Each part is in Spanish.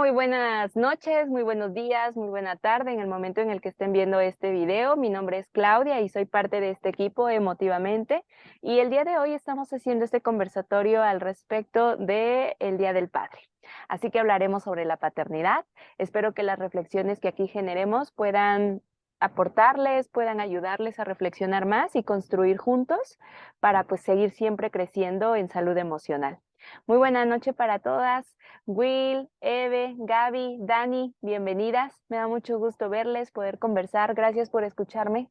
muy buenas noches, muy buenos días, muy buena tarde en el momento en el que estén viendo este video. Mi nombre es Claudia y soy parte de este equipo Emotivamente. Y el día de hoy estamos haciendo este conversatorio al respecto del Día del Padre. Así que hablaremos sobre la paternidad. Espero que las reflexiones que aquí generemos puedan aportarles, puedan ayudarles a reflexionar más y construir juntos para pues seguir siempre creciendo en salud emocional. Muy buena noche para todas. Will, Eve, Gaby, Dani, bienvenidas. Me da mucho gusto verles, poder conversar. Gracias por escucharme.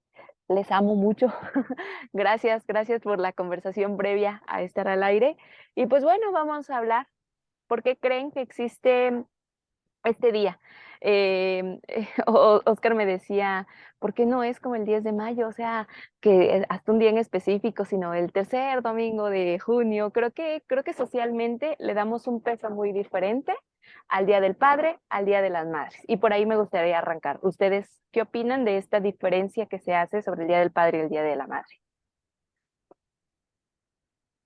Les amo mucho. Gracias por la conversación previa a estar al aire. Y pues bueno, vamos a hablar. ¿Por qué creen que existe este día? Oscar me decía, ¿por qué no es como el 10 de mayo? O sea, que hasta un día en específico, sino el tercer domingo de junio. Creo que socialmente le damos un peso muy diferente al Día del Padre, al Día de las Madres. Y por ahí me gustaría arrancar. ¿Ustedes qué opinan de esta diferencia que se hace sobre el Día del Padre y el Día de la Madre?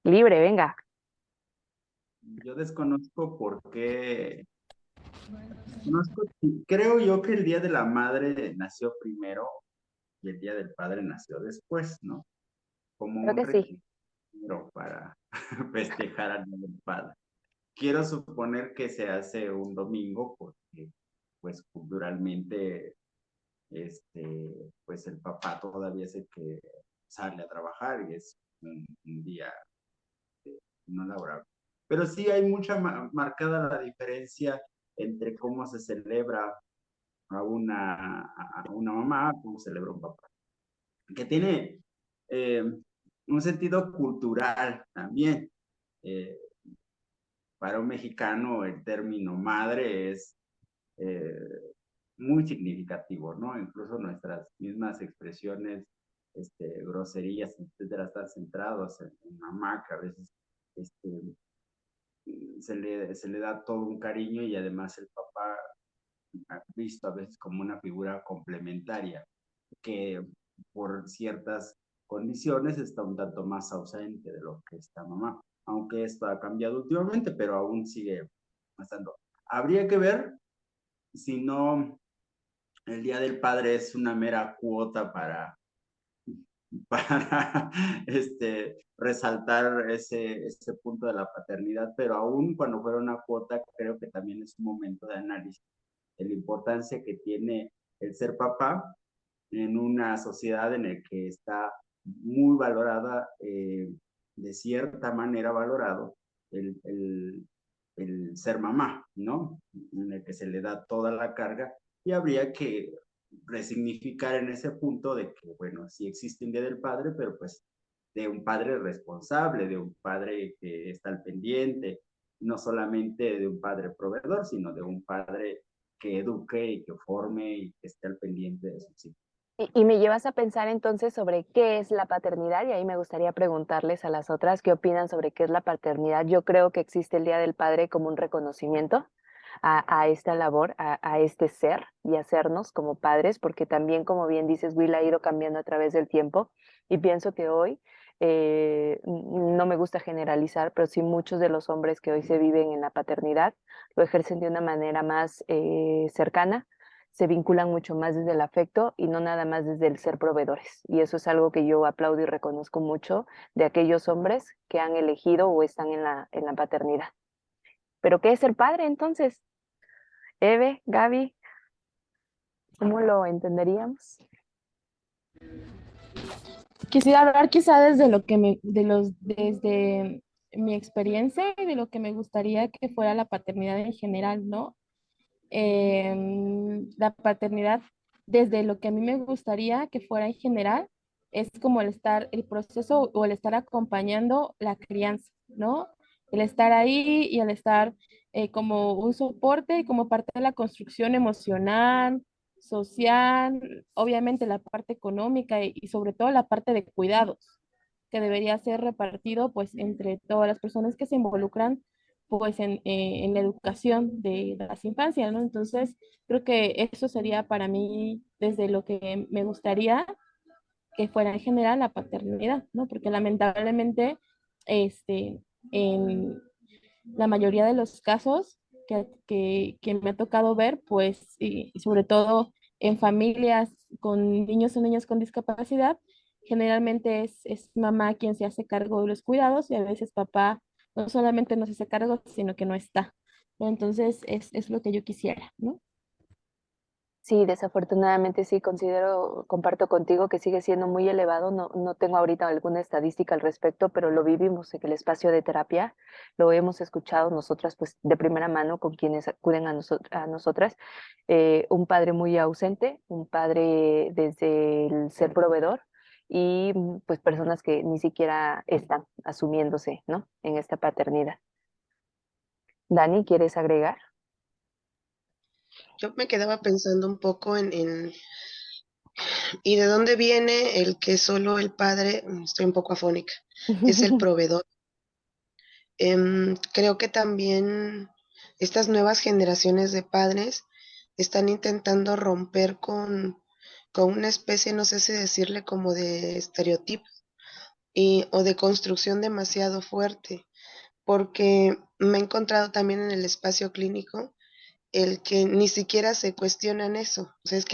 Libre, venga. Yo desconozco por qué, creo yo que el Día de la Madre nació primero y el Día del Padre nació después, ¿no? Como Creo un que sí. requisito para festejar al Día del Padre. Quiero suponer que se hace un domingo porque, pues, culturalmente, pues el papá todavía es el que sale a trabajar y es un día no laborable. Pero sí hay mucha marcada la diferencia entre cómo se celebra a una mamá, cómo celebra un papá, que tiene un sentido cultural también. Eh, para un mexicano el término madre es eh, muy significativo, ¿no? Incluso nuestras mismas expresiones, groserías, etcétera, están centrados en mamá, que a veces este, se le da todo un cariño y además el papá ha visto a veces como una figura complementaria que por ciertas condiciones está un tanto más ausente de lo que está mamá, aunque esto ha cambiado últimamente, pero aún sigue estando. Habría que ver si no el Día del Padre es una mera cuota para resaltar ese punto de la paternidad, pero aún cuando fuera una cuota, creo que también es un momento de análisis de la importancia que tiene el ser papá en una sociedad en la que está muy valorada, de cierta manera valorado, el ser mamá, ¿no? En el que se le da toda la carga y habría que resignificar en ese punto de que, bueno, sí existe un Día del Padre, pero pues de un padre responsable, de un padre que está al pendiente, no solamente de un padre proveedor, sino de un padre que eduque y que forme y que esté al pendiente de sus hijos. Y me llevas a pensar entonces sobre qué es la paternidad y ahí me gustaría preguntarles a las otras qué opinan sobre qué es la paternidad. Yo creo que existe el Día del Padre como un reconocimiento a esta labor, a este ser y hacernos como padres, porque también, como bien dices, Will ha ido cambiando a través del tiempo y pienso que hoy, no me gusta generalizar, pero sí muchos de los hombres que hoy se viven en la paternidad lo ejercen de una manera más cercana, se vinculan mucho más desde el afecto y no nada más desde el ser proveedores. Y eso es algo que yo aplaudo y reconozco mucho de aquellos hombres que han elegido o están en la paternidad. ¿Pero qué es ser padre entonces? Eve, Gaby, ¿cómo lo entenderíamos? Quisiera hablar quizá desde desde mi experiencia y de lo que me gustaría que fuera la paternidad en general, ¿no? La paternidad, desde lo que a mí me gustaría que fuera en general, es como el proceso o el estar acompañando la crianza, ¿no? El estar ahí y el estar como un soporte y como parte de la construcción emocional, social, obviamente la parte económica y sobre todo la parte de cuidados, que debería ser repartido pues entre todas las personas que se involucran pues en la educación de las infancias, ¿no? Entonces, creo que eso sería para mí desde lo que me gustaría que fuera en general la paternidad, ¿no? Porque lamentablemente, en la mayoría de los casos que me ha tocado ver, pues, y sobre todo en familias con niños o niñas con discapacidad, generalmente es mamá quien se hace cargo de los cuidados y a veces papá no solamente no se hace cargo, sino que no está. Entonces, es lo que yo quisiera, ¿no? Sí, desafortunadamente sí considero, comparto contigo que sigue siendo muy elevado. No, no tengo ahorita alguna estadística al respecto, pero lo vivimos en el espacio de terapia. Lo hemos escuchado nosotras, pues, de primera mano con quienes acuden a nosotras. Un padre muy ausente, un padre desde el ser proveedor y pues personas que ni siquiera están asumiéndose, ¿no? En esta paternidad. Dani, ¿quieres agregar? Yo me quedaba pensando un poco ¿y de dónde viene el que solo el padre, estoy un poco afónica, es el proveedor? Creo que también estas nuevas generaciones de padres están intentando romper con una especie, no sé si decirle como de estereotipo o de construcción demasiado fuerte, porque me he encontrado también en el espacio clínico el que ni siquiera se cuestionan eso. O sea, es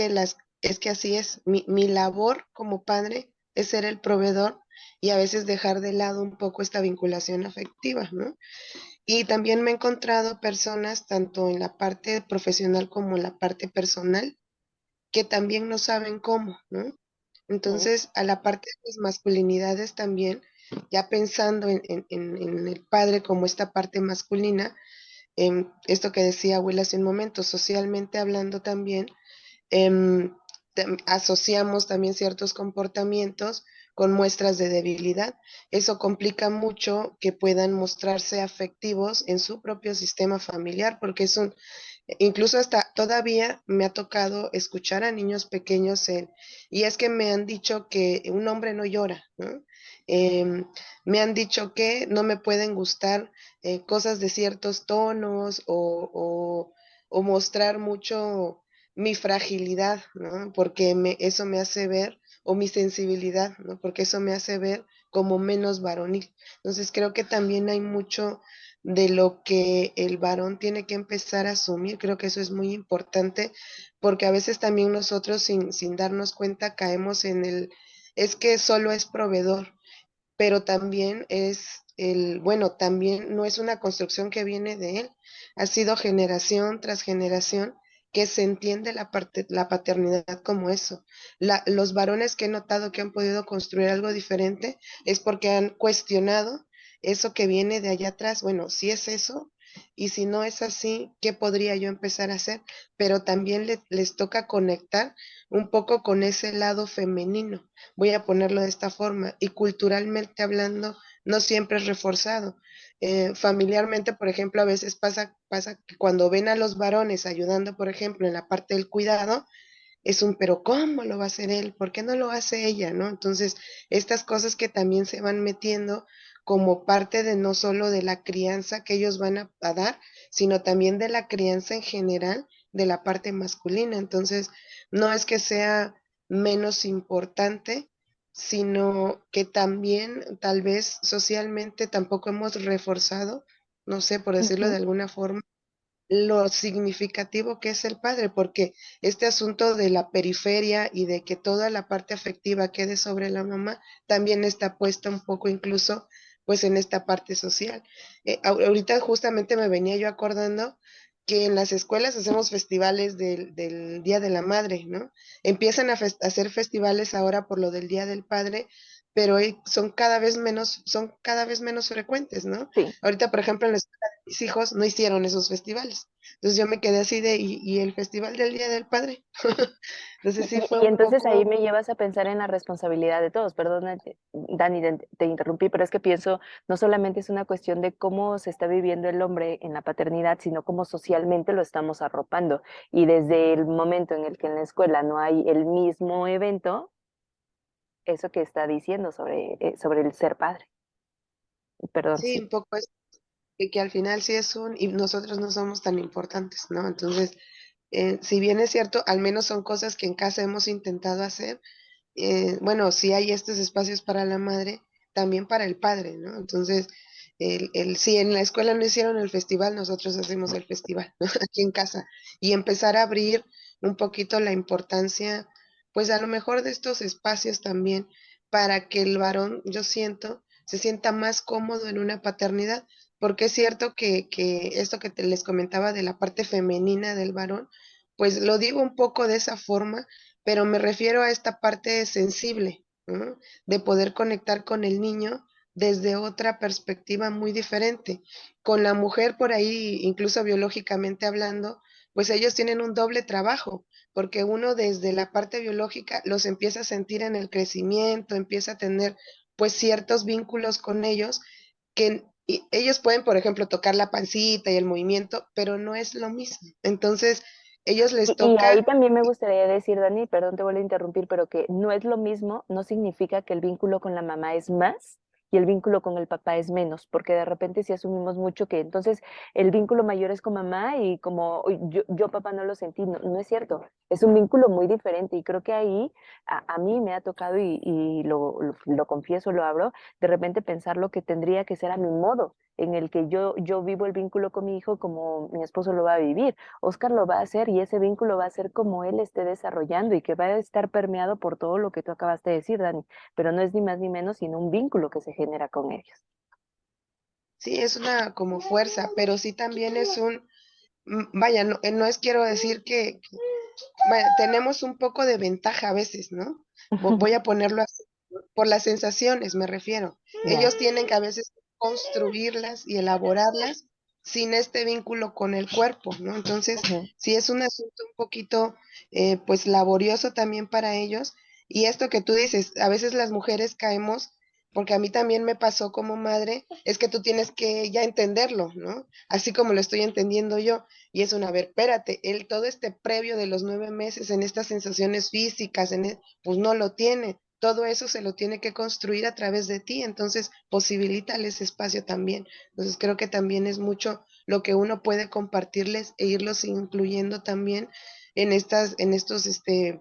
que así es. Mi labor como padre es ser el proveedor y a veces dejar de lado un poco esta vinculación afectiva, ¿no? Y también me he encontrado personas, tanto en la parte profesional como en la parte personal, que también no saben cómo, ¿no? Mm. Entonces, a la parte de las masculinidades también, ya pensando en el padre como esta parte masculina, esto que decía Will hace un momento, socialmente hablando también, em, asociamos también ciertos comportamientos con muestras de debilidad. Eso complica mucho que puedan mostrarse afectivos en su propio sistema familiar, porque incluso hasta todavía me ha tocado escuchar a niños pequeños y es que me han dicho que un hombre no llora, ¿no? Em, Me han dicho que no me pueden gustar cosas de ciertos tonos o mostrar mucho mi fragilidad, ¿no? Porque eso me hace ver, o mi sensibilidad, ¿no? Porque eso me hace ver como menos varonil. Entonces creo que también hay mucho de lo que el varón tiene que empezar a asumir. Creo que eso es muy importante porque a veces también nosotros sin darnos cuenta caemos es que solo es proveedor, pero también bueno, también no es una construcción que viene de él, ha sido generación tras generación que se entiende la paternidad como eso. Los varones que he notado que han podido construir algo diferente es porque han cuestionado eso que viene de allá atrás. Bueno, si es eso, y si no es así, ¿qué podría yo empezar a hacer? Pero también les toca conectar un poco con ese lado femenino, voy a ponerlo de esta forma, y culturalmente hablando, no siempre es reforzado. Familiarmente, por ejemplo, a veces pasa que cuando ven a los varones ayudando, por ejemplo, en la parte del cuidado, pero ¿cómo lo va a hacer él? ¿Por qué no lo hace ella? ¿No? Entonces, estas cosas que también se van metiendo como parte de no solo de la crianza que ellos van a dar, sino también de la crianza en general de la parte masculina. Entonces, no es que sea menos importante, sino que también tal vez socialmente tampoco hemos reforzado, no sé, por decirlo de Ujú. alguna forma, lo significativo que es el padre, porque este asunto de la periferia y de que toda la parte afectiva quede sobre la mamá, también está puesta un poco incluso pues en esta parte social. Ahorita justamente me venía yo acordando que en las escuelas hacemos festivales del Día de la Madre, ¿no? Empiezan a hacer festivales ahora por lo del Día del Padre, pero son cada vez menos frecuentes, ¿no? Sí. Ahorita, por ejemplo, en la escuela de mis hijos no hicieron esos festivales. Entonces yo me quedé así ¿y el festival del Día del Padre? Entonces sí fue Y un entonces ahí poco, me llevas a pensar en la responsabilidad de todos. Perdona, Dani, te interrumpí, pero es que pienso, no solamente es una cuestión de cómo se está viviendo el hombre en la paternidad, sino cómo socialmente lo estamos arropando. Y desde el momento en el que en la escuela no hay el mismo evento, eso que está diciendo sobre el ser padre. Perdón, sí, sí. un poco es que al final sí y nosotros no somos tan importantes, ¿no? Entonces, si bien es cierto, al menos son cosas que en casa hemos intentado hacer, bueno, sí hay estos espacios para la madre, también para el padre, ¿no? Entonces, si en la escuela no hicieron el festival, nosotros hacemos el festival, ¿no? Aquí en casa, y empezar a abrir un poquito la importancia, pues a lo mejor de estos espacios también, para que el varón, yo siento, se sienta más cómodo en una paternidad, porque es cierto que esto que les comentaba de la parte femenina del varón, pues lo digo un poco de esa forma, pero me refiero a esta parte sensible, ¿no? De poder conectar con el niño desde otra perspectiva muy diferente. Con la mujer por ahí, incluso biológicamente hablando, pues ellos tienen un doble trabajo, porque uno desde la parte biológica los empieza a sentir en el crecimiento, empieza a tener pues ciertos vínculos con ellos que ellos pueden, por ejemplo, tocar la pancita y el movimiento, pero no es lo mismo. Entonces, ellos les Y ahí toca. también me gustaría decir, Dani, perdón, te vuelvo a interrumpir, pero que no es lo mismo, no significa que el vínculo con la mamá es más y el vínculo con el papá es menos, porque de repente si asumimos mucho que entonces el vínculo mayor es con mamá y como "Uy, yo papá no lo sentí", no, no es cierto, es un vínculo muy diferente y creo que ahí a mí me ha tocado y lo confieso, lo abro, de repente pensar lo que tendría que ser a mi modo, en el que yo vivo el vínculo con mi hijo como mi esposo lo va a vivir. Oscar lo va a hacer y ese vínculo va a ser como él esté desarrollando y que va a estar permeado por todo lo que tú acabaste de decir, Dani, pero no es ni más ni menos sino un vínculo que se genera con ellos. Sí, es una como fuerza, pero sí también es un, vaya, no, no es quiero decir vaya, tenemos un poco de ventaja a veces, ¿no? Voy a ponerlo así, ¿no? Por las sensaciones me refiero. Ya. Ellos tienen que a veces construirlas y elaborarlas sin este vínculo con el cuerpo, ¿no? Entonces, Ujú. sí es un asunto un poquito, pues, laborioso también para ellos. Y esto que tú dices, a veces las mujeres caemos, porque a mí también me pasó como madre, es que tú tienes que ya entenderlo, ¿no? Así como lo estoy entendiendo yo. Y es una, a ver, espérate, él todo este previo de los 9 meses en estas sensaciones físicas, pues no lo tiene. Todo eso se lo tiene que construir a través de ti, entonces posibilítale ese espacio también. Entonces creo que también es mucho lo que uno puede compartirles e irlos incluyendo también en estos,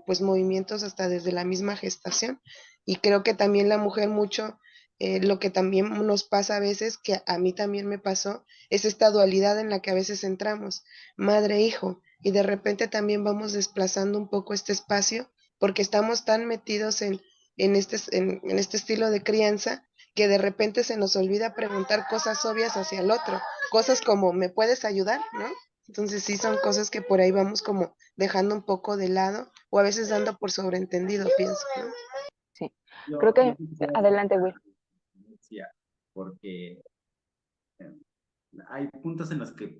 pues movimientos hasta desde la misma gestación. Y creo que también la mujer mucho, lo que también nos pasa a veces, que a mí también me pasó, es esta dualidad en la que a veces entramos madre, hijo, y de repente también vamos desplazando un poco este espacio porque estamos tan metidos en este estilo de crianza que de repente se nos olvida preguntar cosas obvias hacia el otro, cosas como ¿me puedes ayudar? ¿No? Entonces sí son cosas que por ahí vamos como dejando un poco de lado o a veces dando por sobreentendido, pienso, ¿no? Sí, creo Yo que, quisiera hacer adelante, Will. una referencia porque eh, hay puntos en los que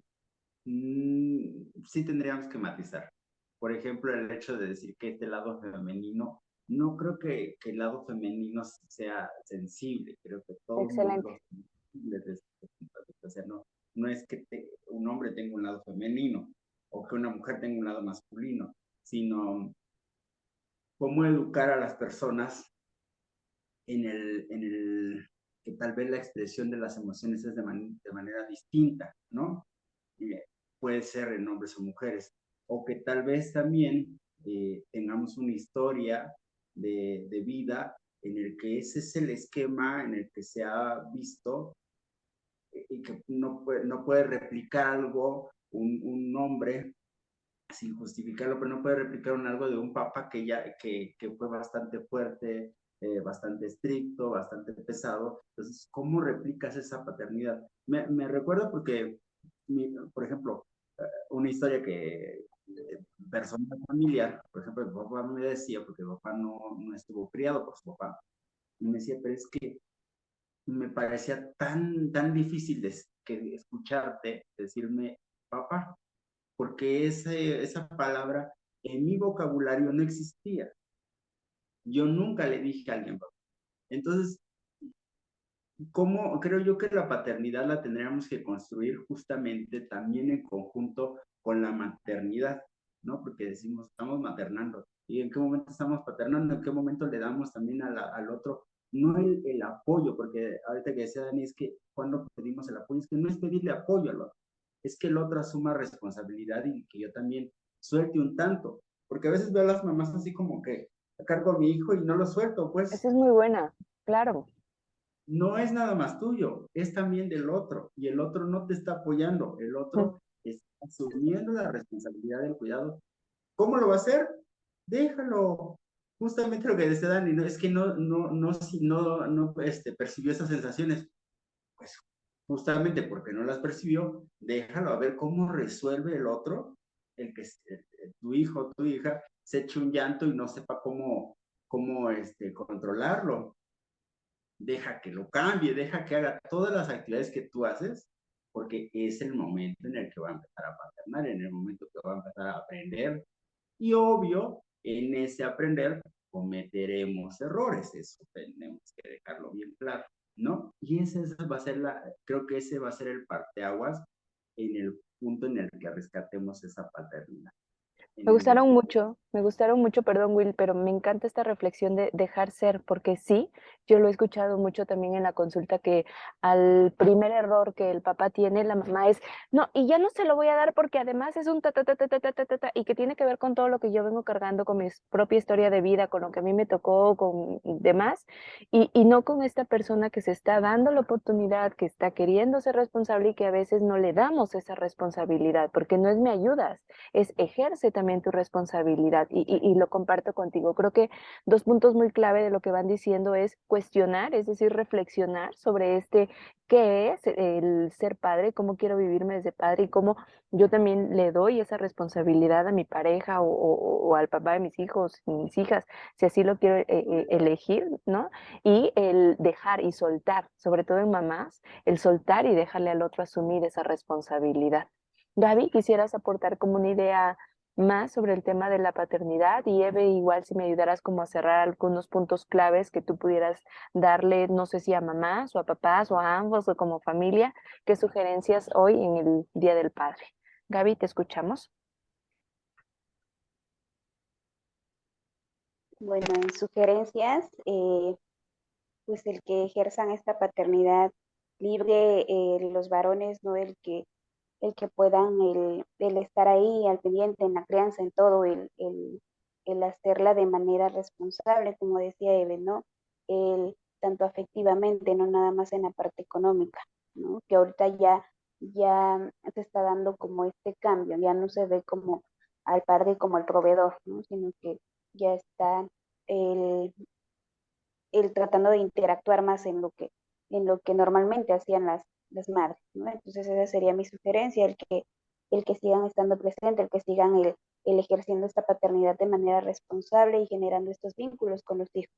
sí tendríamos que matizar. Por ejemplo, el hecho de decir que este lado femenino, no creo que el lado femenino sea sensible, creo que todo el Excelente. mundo es sensible desde este punto de vista. O sea, no es que un hombre tenga un lado femenino o que una mujer tenga un lado masculino, sino cómo educar a las personas que tal vez la expresión de las emociones es de manera distinta, ¿no? Puede ser en hombres o mujeres, o que tal vez también tengamos una historia de vida en el que ese es el esquema en el que se ha visto y que no puede replicar algo, un hombre sin justificarlo, pero no puede replicar algo de un papá que fue bastante fuerte, bastante estricto, bastante pesado. Entonces, ¿cómo replicas esa paternidad? Me recuerdo porque, por ejemplo, una historia que personal familiar, por ejemplo, mi papá me decía, porque mi papá no estuvo criado por su papá, y me decía, pero es que me parecía tan difícil que escucharte decirme papá, porque esa palabra en mi vocabulario no existía. Yo nunca le dije a alguien papá. Entonces, ¿cómo creo yo que la paternidad la tendríamos que construir justamente también en conjunto con la maternidad, ¿no? Porque decimos, estamos maternando. ¿Y en qué momento estamos paternando? ¿En qué momento le damos también al otro? No el apoyo, porque ahorita que decía Dani, es que cuando pedimos el apoyo, es que no es pedirle apoyo al otro, es que el otro asuma responsabilidad y que yo también suelte un tanto. Porque a veces veo a las mamás así como que cargo a mi hijo y no lo suelto, pues. Esa es muy buena, claro. no es nada más tuyo, es también del otro, y el otro no te está apoyando, el otro está asumiendo la responsabilidad del cuidado. ¿Cómo lo va a hacer? Déjalo. Justamente lo que decía Dani, no, es que no percibió esas sensaciones. Pues justamente porque no las percibió, déjalo a ver cómo resuelve el otro, el que tu hijo, tu hija, se eche un llanto y no sepa cómo controlarlo. Deja que lo cambie, deja que haga todas las actividades que tú haces, porque es el momento en el que va a empezar a paternar, en el momento que va a empezar a aprender. Y obvio, en ese aprender cometeremos errores, eso tenemos que dejarlo bien claro, ¿no? Y esa va a ser creo que ese va a ser el parteaguas en el punto en el que rescatemos esa paternidad. Me gustaron mucho, perdón Will, pero me encanta esta reflexión de dejar ser, porque sí, yo lo he escuchado mucho también en la consulta que al primer error que el papá tiene, la mamá es, no, y ya no se lo voy a dar porque además es un ta, ta, ta, ta, ta, ta, ta, ta, ta, y que tiene que ver con todo lo que yo vengo cargando, con mi propia historia de vida, con lo que a mí me tocó, con demás, y no con esta persona que se está dando la oportunidad, que está queriendo ser responsable y que a veces no le damos esa responsabilidad, porque no es me ayudas, es ejerce también tu responsabilidad y lo comparto contigo. Creo que dos puntos muy clave de lo que van diciendo es cuestionar, es decir, reflexionar sobre qué es el ser padre, cómo quiero vivirme desde padre y cómo yo también le doy esa responsabilidad a mi pareja o al papá de mis hijos, mis hijas, si así lo quiero elegir, ¿no? Y el dejar y soltar, sobre todo en mamás, el soltar y dejarle al otro asumir esa responsabilidad. Gaby, ¿quisieras aportar como una idea más sobre el tema de la paternidad? Y Eve, igual si me ayudaras como a cerrar algunos puntos claves que tú pudieras darle, no sé si a mamás o a papás o a ambos o como familia, ¿qué sugerencias hoy en el Día del Padre? Gaby, te escuchamos. Bueno, en sugerencias, pues el que ejerzan esta paternidad libre, los varones, ¿no? El que puedan, el estar ahí al pendiente en la crianza, en todo, el hacerla de manera responsable, como decía Eve, ¿no? Tanto afectivamente, no nada más en la parte económica, ¿no? Que ahorita ya se está dando como este cambio, ya no se ve como al padre como el proveedor, ¿no? Sino que ya está el, el tratando de interactuar más en lo que normalmente hacían las madres, ¿no? Entonces esa sería mi sugerencia, el que sigan estando presente, el que sigan el ejerciendo esta paternidad de manera responsable y generando estos vínculos con los hijos.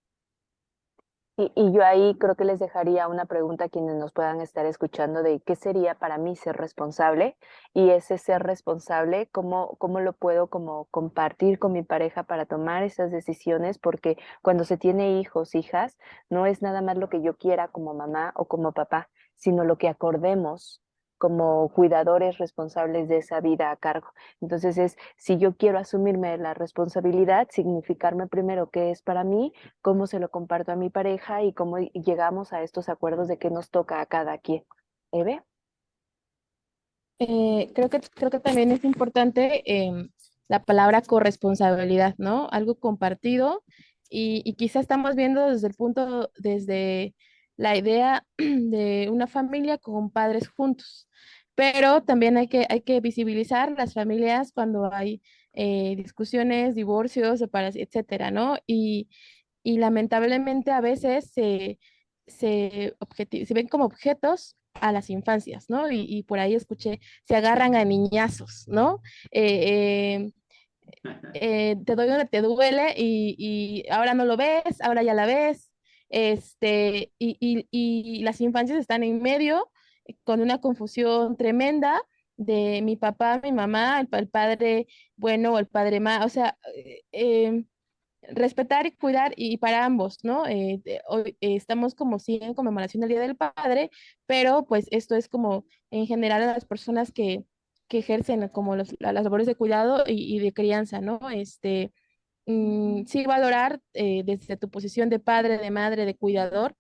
Y yo ahí creo que les dejaría una pregunta a quienes nos puedan estar escuchando de qué sería para mí ser responsable y ese ser responsable, cómo lo puedo como compartir con mi pareja para tomar esas decisiones, porque cuando se tiene hijos, hijas, no es nada más lo que yo quiera como mamá o como papá, sino lo que acordemos como cuidadores responsables de esa vida a cargo. Entonces si yo quiero asumirme la responsabilidad, significarme primero qué es para mí, cómo se lo comparto a mi pareja y cómo llegamos a estos acuerdos de qué nos toca a cada quien. ¿Eve? Creo que también es importante la palabra corresponsabilidad, ¿no? Algo compartido y quizá estamos viendo desde la idea de una familia con padres juntos, pero también hay que visibilizar las familias cuando hay discusiones, divorcios, separaciones, etcétera, ¿no? Y lamentablemente a veces se ven como objetos a las infancias, ¿no? Y por ahí escuché, se agarran a niñazos, ¿no? Eh, Te doy donde te duele y ahora no lo ves, ahora ya la ves, y las infancias están en medio con una confusión tremenda de mi papá, mi mamá, el padre bueno o el padre malo, o sea, respetar y cuidar y para ambos, ¿no? Hoy estamos como sí en conmemoración del Día del Padre, pero pues esto es como en general a las personas que ejercen como las labores de cuidado y de crianza, ¿no? Sí valorar desde tu posición de padre, de madre, de cuidador,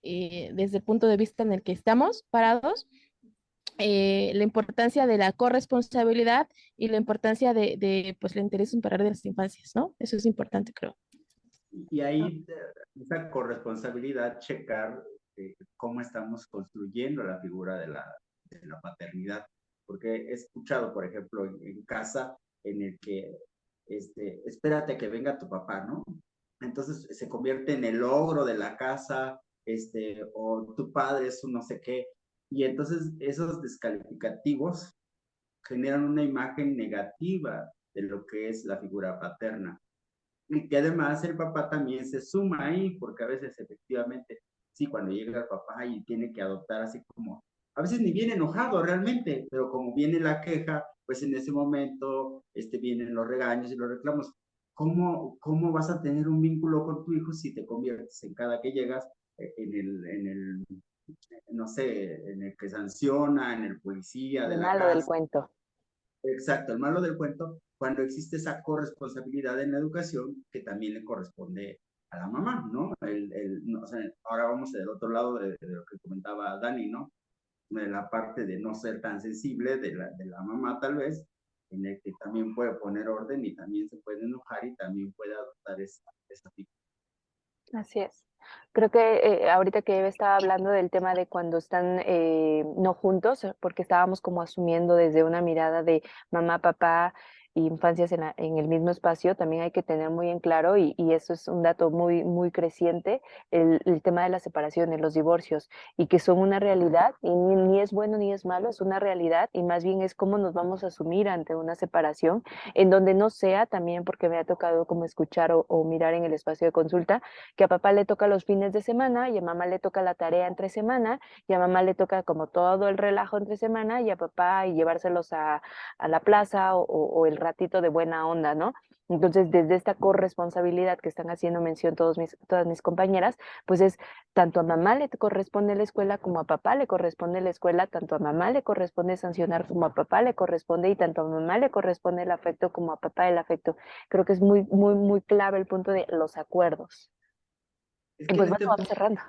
desde el punto de vista en el que estamos parados, la importancia de la corresponsabilidad y la importancia de pues, el interés superior de las infancias, ¿no? Eso es importante, creo. Y ahí esa corresponsabilidad, checar cómo estamos construyendo la figura de la paternidad. Porque he escuchado, por ejemplo, en casa, en el que, espérate a que venga tu papá, ¿no? Entonces se convierte en el ogro de la casa, o tu padre es un no sé qué, y entonces esos descalificativos generan una imagen negativa de lo que es la figura paterna. Y que además el papá también se suma ahí, porque a veces efectivamente, sí, cuando llega el papá y tiene que adoptar así como, a veces ni viene enojado realmente, pero como viene la queja, pues en ese momento vienen los regaños y los reclamos. ¿Cómo vas a tener un vínculo con tu hijo si te conviertes en cada que llegas no sé, en el que sanciona, en el policía de El la malo del casa? cuento. Exacto, el malo del cuento, cuando existe esa corresponsabilidad en la educación que también le corresponde a la mamá, ¿no? No, o sea, ahora vamos del otro lado de lo que comentaba Dani, ¿no? De la parte de no ser tan sensible de la mamá tal vez, en el que también puede poner orden y también se puede enojar y también puede adoptar esa figura. Así es. Creo que ahorita que Eve estaba hablando del tema de cuando están no juntos, porque estábamos como asumiendo desde una mirada de mamá, papá, y infancias en el mismo espacio, también hay que tener muy en claro, y eso es un dato muy, muy creciente, el tema de las separaciones, los divorcios, y que son una realidad, y ni es bueno ni es malo, es una realidad, y más bien es cómo nos vamos a asumir ante una separación, en donde no sea también, porque me ha tocado como escuchar o mirar en el espacio de consulta, que a papá le toca los fines de semana y a mamá le toca la tarea entre semana y a mamá le toca como todo el relajo entre semana y a papá y llevárselos a la plaza o el ratito de buena onda, ¿no? Entonces, desde esta corresponsabilidad que están haciendo mención todas mis compañeras, pues es tanto a mamá le corresponde la escuela como a papá le corresponde la escuela, tanto a mamá le corresponde sancionar como a papá le corresponde y tanto a mamá le corresponde el afecto como a papá el afecto. Creo que es muy, muy, muy clave el punto de los acuerdos. Es Y que pues en bueno, este vamos punto, cerrando.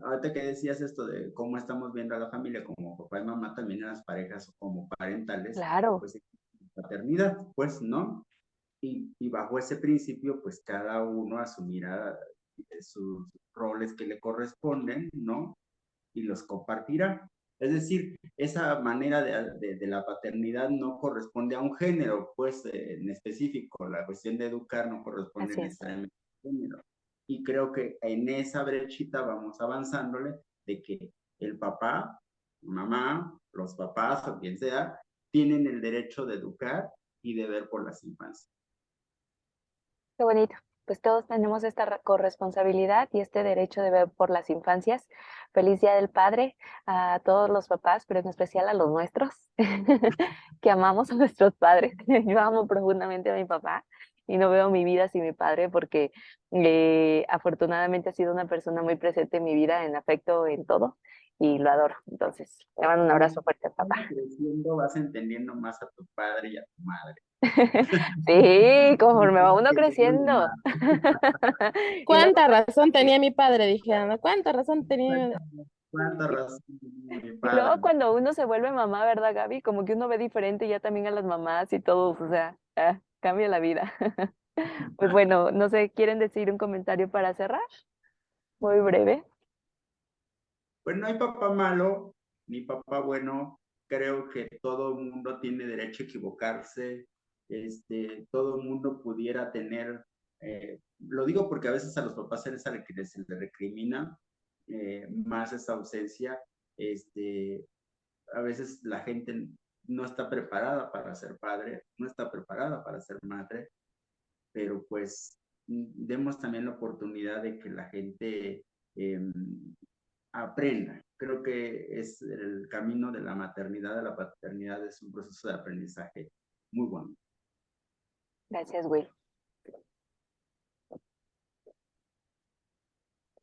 ahorita que decías esto de cómo estamos viendo a la familia como papá y mamá, también en las parejas como parentales, Claro, pues paternidad, pues, ¿no? Y bajo ese principio, pues cada uno asumirá sus roles que le corresponden, ¿no? Y los compartirá. Es decir, esa manera de la paternidad no corresponde a un género, pues en específico, la cuestión de educar no corresponde así es. necesariamente a un género. Y creo que en esa brechita vamos avanzándole de que el papá, mamá, los papás o quien sea, tienen el derecho de educar y de ver por las infancias. Qué bonito. Pues todos tenemos esta corresponsabilidad y este derecho de ver por las infancias. Feliz Día del Padre a todos los papás, pero en especial a los nuestros, que amamos a nuestros padres. Yo amo profundamente a mi papá y no veo mi vida sin mi padre porque afortunadamente ha sido una persona muy presente en mi vida, en afecto, en todo, y lo adoro. Entonces, le mando un abrazo fuerte al papá. Creciendo vas entendiendo más a tu padre y a tu madre. Sí, conforme va uno creciendo. Y luego, ¿Cuánta razón tenía mi padre? Dije, ¿no? ¿Cuánta razón tenía? ¿Cuánta razón, mi y luego padre? cuando uno se vuelve mamá, ¿verdad, Gaby? Como que uno ve diferente ya también a las mamás y todos, o sea, cambia la vida. Pues bueno, no sé, ¿quieren decir un comentario para cerrar? Muy breve. Pues no hay papá malo ni papá bueno. Creo que todo el mundo tiene derecho a equivocarse. Todo el mundo pudiera tener, lo digo porque a veces a los papás se les recrimina más esa ausencia. A veces la gente no está preparada para ser padre, no está preparada para ser madre, pero pues demos también la oportunidad de que la gente aprenda. Creo que es el camino de la maternidad, de la paternidad, es un proceso de aprendizaje muy bueno. Gracias, Will.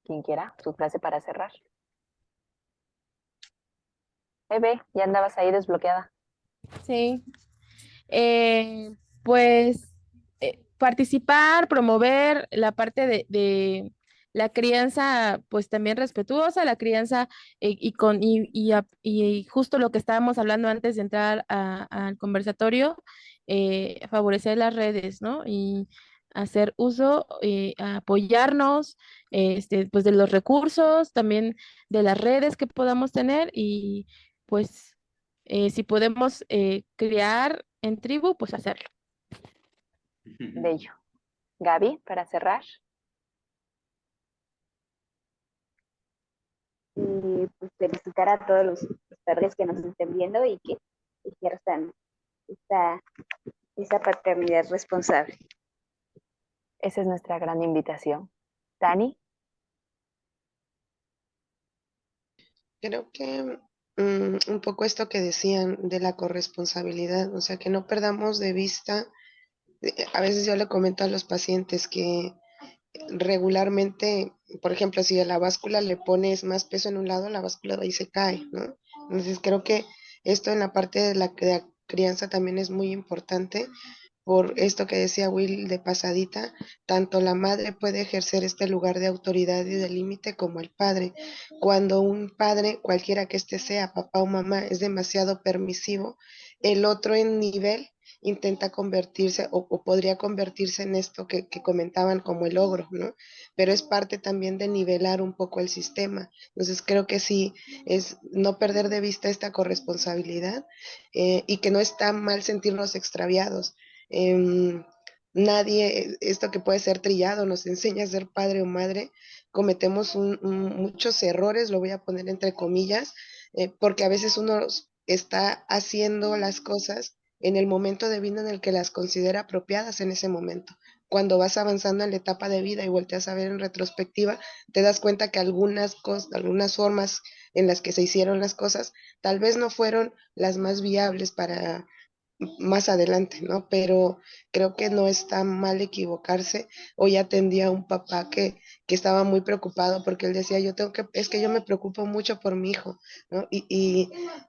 Quien quiera, su frase para cerrar. Eve, ya andabas ahí desbloqueada. Sí. Pues participar, promover la parte de la crianza, pues también respetuosa, la crianza y justo lo que estábamos hablando antes de entrar al conversatorio, favorecer las redes, ¿no? Y hacer uso, apoyarnos, pues de los recursos, también de las redes que podamos tener y pues si podemos criar en tribu, pues hacerlo. Bello. Gaby, para cerrar. Y pues felicitar a todos los padres que nos estén viendo y que ejerzan esa, esa paternidad responsable. Esa es nuestra gran invitación. Dani. Creo que un poco esto que decían de la corresponsabilidad, o sea, que no perdamos de vista, a veces yo le comento a los pacientes que regularmente, por ejemplo, si a la báscula le pones más peso en un lado, la báscula de ahí se cae, ¿no? Entonces creo que esto en la parte de la crianza también es muy importante por esto que decía Will de pasadita, tanto la madre puede ejercer este lugar de autoridad y de límite como el padre. Cuando un padre, cualquiera que este sea, papá o mamá, es demasiado permisivo, el otro en nivel intenta convertirse o podría convertirse en esto que comentaban como el ogro, ¿no? Pero es parte también de nivelar un poco el sistema. Entonces creo que sí es no perder de vista esta corresponsabilidad y que no está mal sentirnos extraviados. Eh, Nadie, esto que puede ser trillado, nos enseña a ser padre o madre, cometemos muchos errores, lo voy a poner entre comillas, porque a veces uno está haciendo las cosas en el momento de vida en el que las considera apropiadas en ese momento. Cuando vas avanzando en la etapa de vida y volteas a ver en retrospectiva, te das cuenta que algunas cosas, algunas formas en las que se hicieron las cosas, tal vez no fueron las más viables para más adelante, ¿no? Pero creo que no está mal equivocarse. Hoy atendí a un papá que estaba muy preocupado porque él decía, es que yo me preocupo mucho por mi hijo, ¿no?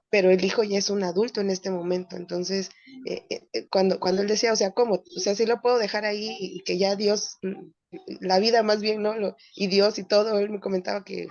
Pero el hijo ya es un adulto en este momento, entonces, cuando él decía, o sea, ¿cómo? O sea, sí lo puedo dejar ahí y que ya Dios, la vida más bien, ¿no? Y Dios y todo, él me comentaba que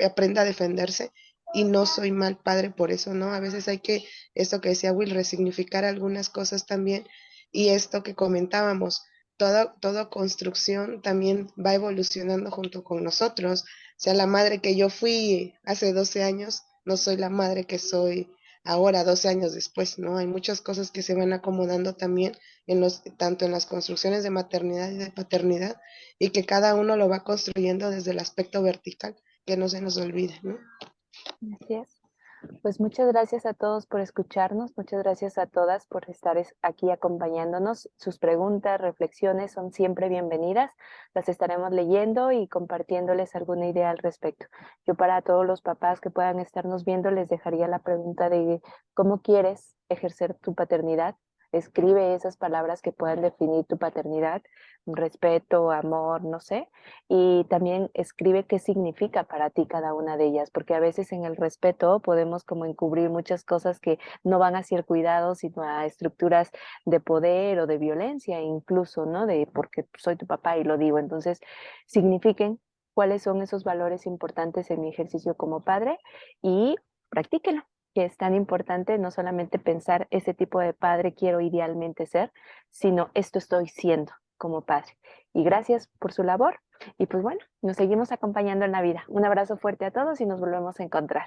aprenda a defenderse y no soy mal padre por eso, ¿no? A veces hay que esto que decía Will, resignificar algunas cosas también, y esto que comentábamos, toda construcción también va evolucionando junto con nosotros. O sea, la madre que yo fui hace 12 años, no soy la madre que soy ahora, 12 años después, ¿no? Hay muchas cosas que se van acomodando también tanto en las construcciones de maternidad y de paternidad, y que cada uno lo va construyendo desde el aspecto vertical, que no se nos olvide, ¿no? Así es. Pues muchas gracias a todos por escucharnos, muchas gracias a todas por estar aquí acompañándonos. Sus preguntas, reflexiones son siempre bienvenidas. Las estaremos leyendo y compartiéndoles alguna idea al respecto. Yo para todos los papás que puedan estarnos viendo les dejaría la pregunta de ¿cómo quieres ejercer tu paternidad? Escribe esas palabras que puedan definir tu paternidad, respeto, amor, no sé, y también escribe qué significa para ti cada una de ellas, porque a veces en el respeto podemos como encubrir muchas cosas que no van hacia el cuidado, sino a estructuras de poder o de violencia incluso, ¿no? De porque soy tu papá y lo digo. Entonces, signifiquen cuáles son esos valores importantes en mi ejercicio como padre y practíquenlo, que es tan importante no solamente pensar ese tipo de padre quiero idealmente ser, sino esto estoy siendo como padre. Y gracias por su labor. Y pues bueno, nos seguimos acompañando en la vida. Un abrazo fuerte a todos y nos volvemos a encontrar.